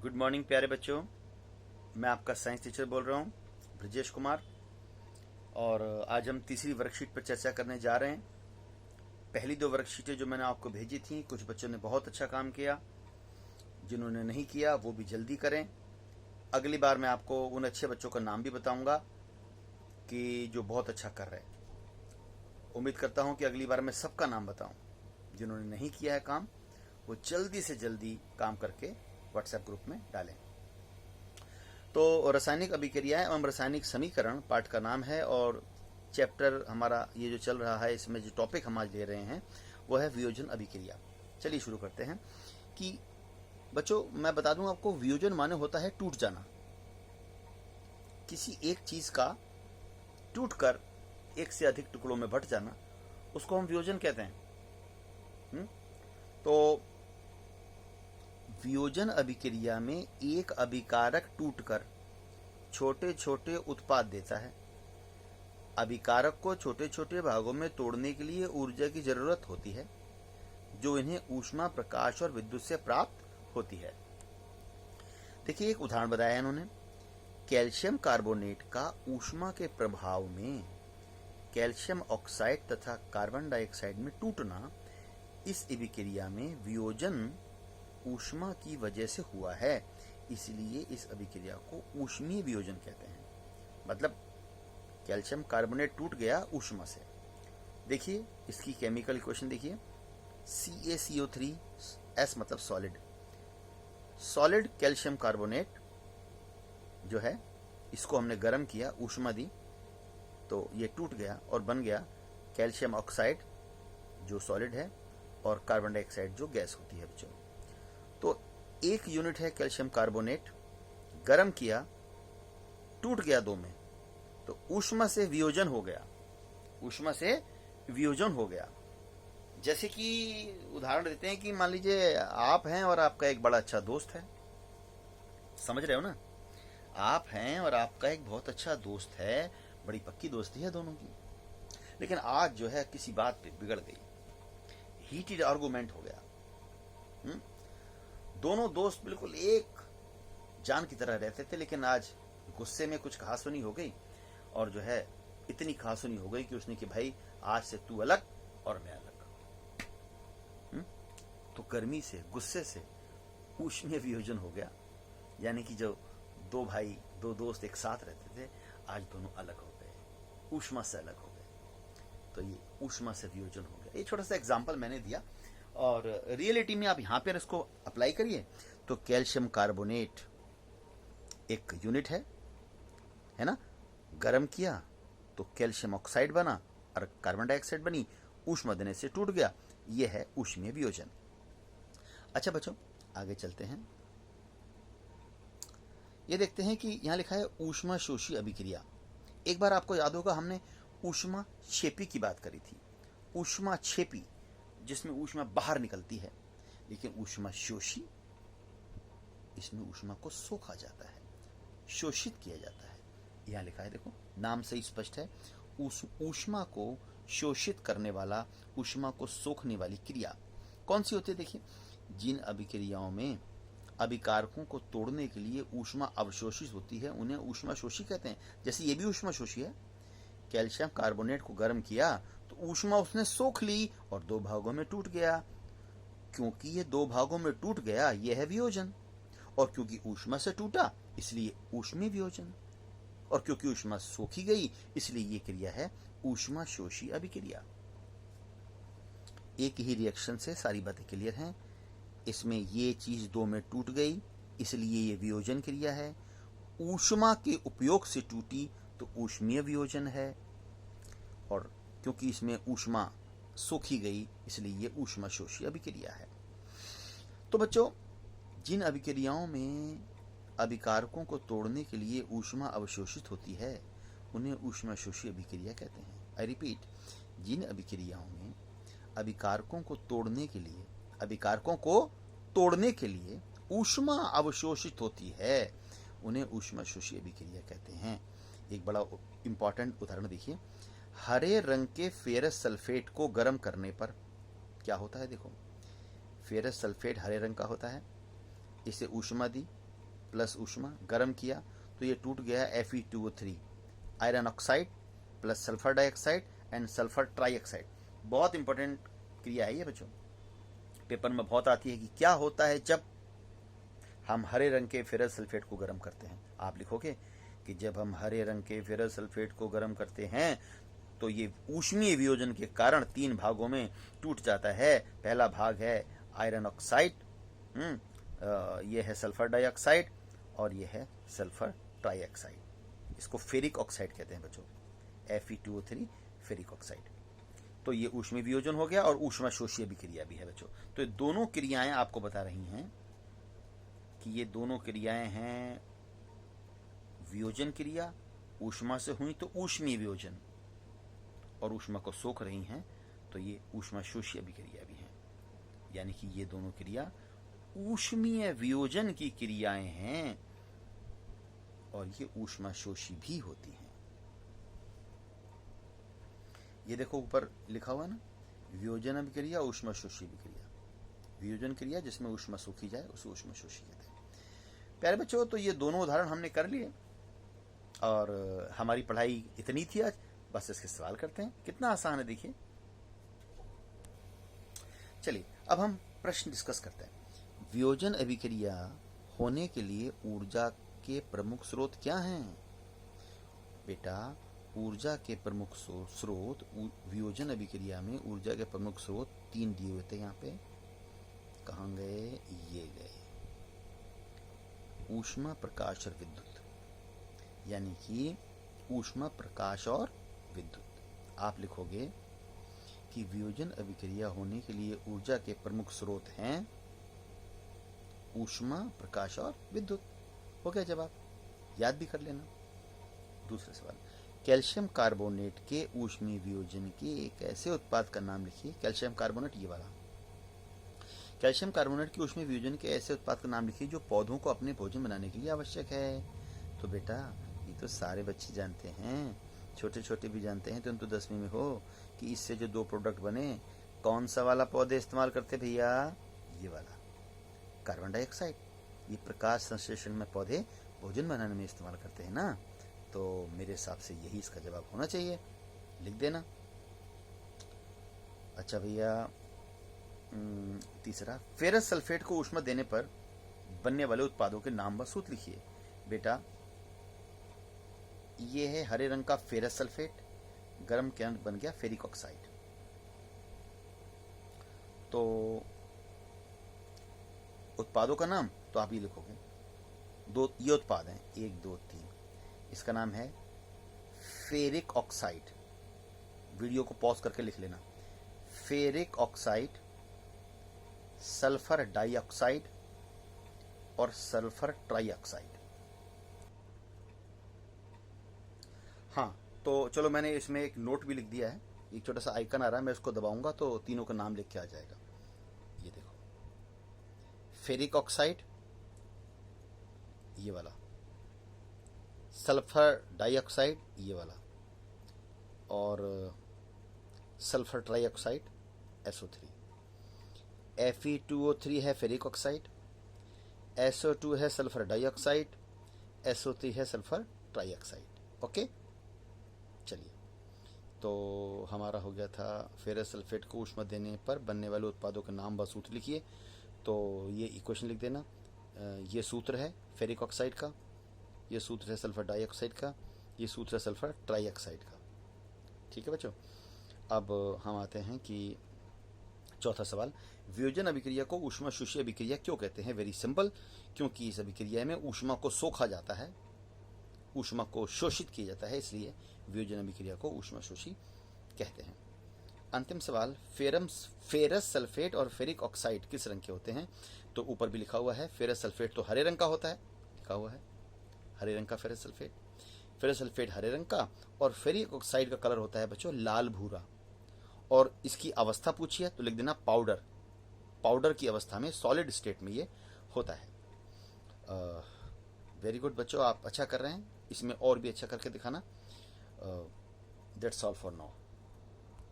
Good morning प्यारे बच्चों। मैं आपका साइंस टीचर बोल रहा हूँ, ब्रजेश कुमार। और आज हम तीसरी वर्कशीट पर चर्चा करने जा रहे हैं। पहली दो वर्कशीटें जो मैंने आपको भेजी थी, कुछ बच्चों ने बहुत अच्छा काम किया, जिन्होंने नहीं किया वो भी जल्दी करें। अगली बार मैं आपको उन अच्छे बच्चों का नाम भी बताऊंगा कि जो बहुत अच्छा कर रहे हैं। उम्मीद करता हूँ कि अगली बार मैं सबका नाम बताऊँ। जिन्होंने नहीं किया है काम, वो जल्दी से जल्दी काम करके व्हाट्सएप ग्रुप में डालें। तो रासायनिक अभिक्रियाएं एवं रासायनिक समीकरण पाठ का नाम है, और चैप्टर हमारा ये जो चल रहा है, इसमें जो टॉपिक हम आज ले रहे हैं वो है वियोजन अभिक्रिया। चलिए शुरू करते हैं। कि बच्चों मैं बता दूं आपको, वियोजन माने होता है टूट जाना। किसी एक चीज का टूटकर एक से अधिक टुकड़ों में बंट जाना, उसको हम वियोजन कहते हैं। तो वियोजन अभिक्रिया में एक अभिकारक टूटकर छोटे छोटे उत्पाद देता है। अभिकारक को छोटे छोटे भागों में तोड़ने के लिए ऊर्जा की जरूरत होती है, जो इन्हें ऊष्मा, प्रकाश और विद्युत से प्राप्त होती है। देखिए एक उदाहरण बताया है इन्होंने। कैल्शियम कार्बोनेट का ऊष्मा के प्रभाव में कैल्शियम ऑक्साइड तथा कार्बन डाइऑक्साइड में टूटना, इस अभिक्रिया में वियोजन ऊष्मा की वजह से हुआ है, इसलिए इस अभिक्रिया को ऊष्मीय वियोजन कहते हैं। मतलब कैल्शियम कार्बोनेट टूट गया ऊष्मा से। देखिए इसकी केमिकल इक्वेशन देखिए, CaCO3, S मतलब सॉलिड। सॉलिड कैल्शियम कार्बोनेट जो है, इसको हमने गर्म किया, ऊष्मा दी, तो ये टूट गया और बन गया कैल्शियम ऑक्साइड जो सॉलिड है, और कार्बन डाइऑक्साइड जो गैस होती है बच्चों। तो एक यूनिट है कैल्शियम कार्बोनेट, गर्म किया, टूट गया दो में, तो ऊष्मा से वियोजन हो गया। ऊष्मा से वियोजन हो गया। जैसे कि उदाहरण देते हैं कि मान लीजिए आप हैं और आपका एक बड़ा अच्छा दोस्त है। समझ रहे हो ना? आप हैं और आपका एक बहुत अच्छा दोस्त है, बड़ी पक्की दोस्ती है दोनों की। लेकिन आज जो है किसी बात पे बिगड़ गई, हीटेड आर्गुमेंट हो गया। दोनों दोस्त बिल्कुल एक जान की तरह रहते थे, लेकिन आज गुस्से में कुछ कहासुनी हो गई, और जो है इतनी कहासुनी हो गई कि उसने कि भाई आज से तू अलग और मैं अलग। तो गर्मी से, गुस्से से ऊष्मीय वियोजन हो गया। यानी कि जो दो भाई, दो दोस्त एक साथ रहते थे, आज दोनों अलग हो गए, ऊष्मा से अलग हो गए। तो ये ऊष्मा से वियोजन हो गया। ये छोटा सा एग्जाम्पल मैंने दिया, और रियलिटी में आप यहां पर इसको अप्लाई करिए तो कैल्शियम कार्बोनेट एक यूनिट है ना, गर्म किया तो कैल्शियम ऑक्साइड बना और कार्बन डाइऑक्साइड बनी, ऊष्मा देने से टूट गया। यह है ऊष्मीय वियोजन। अच्छा बच्चों आगे चलते हैं। यह देखते हैं कि यहां लिखा है ऊष्मा शोषी अभिक्रिया। एक बार आपको याद होगा हमने ऊष्मा क्षेपी की बात करी थी। ऊष्मा क्षेपी जिसमें ऊष्मा बाहर निकलती है, लेकिन ऊष्मा शोषी, इसमें ऊष्मा को सोखा जाता है, शोषित किया जाता है। यहां लिखा है, देखो नाम से ही स्पष्ट है, ऊष्मा को शोषित करने वाला, ऊष्मा को सोखने वाली क्रिया कौन सी होती है? देखिए, जिन अभिक्रियाओं में अभिकारकों को तोड़ने के लिए ऊष्मा अवशोषित होती है, उन्हें ऊष्मा शोषी कहते हैं। जैसे ये भी ऊष्मा शोषी है। कैल्शियम कार्बोनेट को गर्म किया तो ऊष्मा उसने सोख ली और दो भागों में टूट गया। क्योंकि ये दो भागों में टूट गया, यह है वियोजन। और क्योंकि ऊष्मा से टूटा, इसलिए ऊष्मीय वियोजन। और क्योंकि ऊष्मा सोखी गई, इसलिए ये क्रिया है ऊष्मा शोषी अभिक्रिया। एक ही रिएक्शन से सारी बातें क्लियर हैं। इसमें ये चीज दो में टूट गई, इसलिए ये वियोजन क्रिया है। ऊष्मा के उपयोग से टूटी तो ऊष्मीय वियोजन है, और क्योंकि इसमें ऊष्मा सोखी गई, इसलिए ये ऊष्मा शोषी अभिक्रिया है। तो बच्चों, जिन अभिक्रियाओं में अभिकारकों को तोड़ने के लिए ऊष्मा अवशोषित होती है, उन्हें ऊष्मा शोषी अभिक्रिया कहते हैं। आई रिपीट, जिन अभिक्रियाओं में अभिकारकों को तोड़ने के लिए ऊष्मा अवशोषित होती है, उन्हें ऊष्मा शोषी अभिक्रिया कहते हैं। एक बड़ा इंपॉर्टेंट उदाहरण देखिए। हरे रंग के फेरस सल्फेट को गर्म करने पर क्या होता है? देखो, फेरस सल्फेट हरे रंग का होता है, इसे ऊष्मा दी, प्लस ऊष्मा, गर्म किया तो ये टूट गया Fe2O3, iron oxide plus sulphur dioxide and sulphur trioxide. बहुत इंपॉर्टेंट क्रिया है ये बच्चों, पेपर में बहुत आती है कि क्या होता है जब हम हरे रंग के फेरस सल्फेट को गर्म करते हैं। आप लिखोगे कि जब हम हरे रंग के फेरस सल्फेट को गर्म करते हैं तो ये ऊष्मीय वियोजन के कारण 3 भागों में टूट जाता है। पहला भाग है आयरन ऑक्साइड, ये है सल्फर डाइऑक्साइड और ये है सल्फर ट्राइऑक्साइड। इसको फेरिक ऑक्साइड कहते हैं बच्चों, Fe2O3 फेरिक ऑक्साइड। तो ये ऊष्मीय वियोजन हो गया और ऊष्मा शोषीय अभिक्रिया भी है बच्चों। तो ये दोनों क्रियाएं आपको बता रही हैं कि ये दोनों क्रियाएं हैं वियोजन क्रिया, ऊष्मा से हुई तो ऊष्मीय वियोजन, और ऊष्मा को सोख रही हैं तो ये ऊष्मा शोषीय अभिक्रिया भी है। यानी कि ये दोनों क्रिया ऊष्मीय वियोजन की क्रियाएं हैं और ये ऊष्मा शोषी भी होती हैं। ये देखो ऊपर लिखा हुआ है ना, वियोजन अभिक्रिया, ऊष्मा शोषी अभिक्रिया। वियोजन क्रिया जिसमें ऊष्मा सोखी जाए उसे ऊष्मा शोषी कहते हैं। प्यारे बच्चों, तो ये दोनों उदाहरण हमने कर लिए और हमारी पढ़ाई इतनी थी आज। बस इसके सवाल करते हैं, कितना आसान है देखिए। चलिए अब हम प्रश्न डिस्कस करते हैं। वियोजन अभिक्रिया होने के लिए ऊर्जा के प्रमुख स्रोत क्या हैं? बेटा, ऊर्जा के प्रमुख स्रोत वियोजन अभिक्रिया में ऊर्जा के प्रमुख स्रोत 3 दिए हुए थे। यहाँ पे कहाँ गए? ये गए, ऊष्मा, प्रकाश और विद्युत। यानी कि ऊष्मा, प्रकाश और विद्युत। आप लिखोगे कि वियोजन अभिक्रिया होने के लिए ऊर्जा के प्रमुख स्रोत हैं ऊष्मा, प्रकाश और विद्युत। हो गया जवाब, याद भी कर लेना। दूसरा सवाल, कैल्शियम कार्बोनेट के ऊष्मीय वियोजन के एक ऐसे उत्पाद का नाम लिखिए। कैल्शियम कार्बोनेट, ये वाला कैल्शियम कार्बोनेट के ऊष्मीय वियोजन के ऐसे उत्पाद का नाम लिखिए जो पौधों को अपने भोजन बनाने के लिए आवश्यक है। तो बेटा ये तो सारे बच्चे जानते हैं, छोटे छोटे भी जानते हैं, तुम तो 10वीं में हो, कि इससे जो 2 प्रोडक्ट बने, कौन सा वाला पौधे इस्तेमाल करते भैया? ये वाला, कार्बन डाइऑक्साइड। ये प्रकाश संश्लेषण में पौधे भोजन बनाने में इस्तेमाल करते हैं ना, तो मेरे हिसाब से यही इसका जवाब होना चाहिए, लिख देना। अच्छा भैया, तीसरा, फेरस सल्फेट को ऊष्मा देने पर बनने वाले उत्पादों के नाम व सूत्र लिखिए। बेटा ये है हरे रंग का फेरस सल्फेट, गर्म के अंत बन गया फेरिक ऑक्साइड। तो उत्पादों का नाम तो आप ये लिखोगे, 2 ये उत्पाद हैं, 1 2 3। इसका नाम है फेरिक ऑक्साइड। वीडियो को पॉज करके लिख लेना, फेरिक ऑक्साइड, सल्फर डाइऑक्साइड और सल्फर ट्राइऑक्साइड। हाँ, तो चलो मैंने इसमें एक नोट भी लिख दिया है, एक छोटा सा आइकन आ रहा है, मैं इसको दबाऊंगा तो तीनों का नाम लिख के आ जाएगा। ये देखो, फेरिक ऑक्साइड ये वाला, सल्फर डाइऑक्साइड ये वाला, और सल्फर ट्राइऑक्साइड SO3। Fe2O3 है फेरिक ऑक्साइड, SO2 है सल्फर डाइऑक्साइड, SO3 है सल्फर ट्राइऑक्साइड। ओके, चलिए, तो हमारा हो गया था फेरस सल्फेट को ऊष्मा देने पर बनने वाले उत्पादों के नाम व सूत्र लिखिए। तो ये इक्वेशन लिख देना, ये सूत्र है फेरिक ऑक्साइड का, ये सूत्र है सल्फर डाइऑक्साइड का, ये सूत्र है सल्फर ट्राइऑक्साइड का। ठीक है बच्चों, अब हम आते हैं कि चौथा सवाल, वियोजन अभिक्रिया को ऊष्मा शोषी अभिक्रिया क्यों कहते हैं? वेरी सिंपल, क्योंकि इस अभिक्रिया में ऊष्मा को सोखा जाता है, ऊष्मा को शोषित किया जाता है, इसलिए वियोजन अभिक्रिया को ऊष्मा शोषी कहते हैं। अंतिम सवाल, फेरस सल्फेट और फेरिक ऑक्साइड किस रंग के होते हैं? तो ऊपर भी लिखा हुआ है, फेरस सल्फेट तो हरे रंग का होता है, लिखा हुआ है हरे रंग का फेरस सल्फेट। फेरस सल्फेट हरे रंग का, और फेरिक ऑक्साइड का कलर होता है बच्चों लाल भूरा। और इसकी अवस्था पूछिए तो लिख देना पाउडर, पाउडर की अवस्था में, सॉलिड स्टेट में ये होता है। वेरी गुड बच्चों, आप अच्छा कर रहे हैं, इसमें और भी अच्छा करके दिखाना। That's all for now.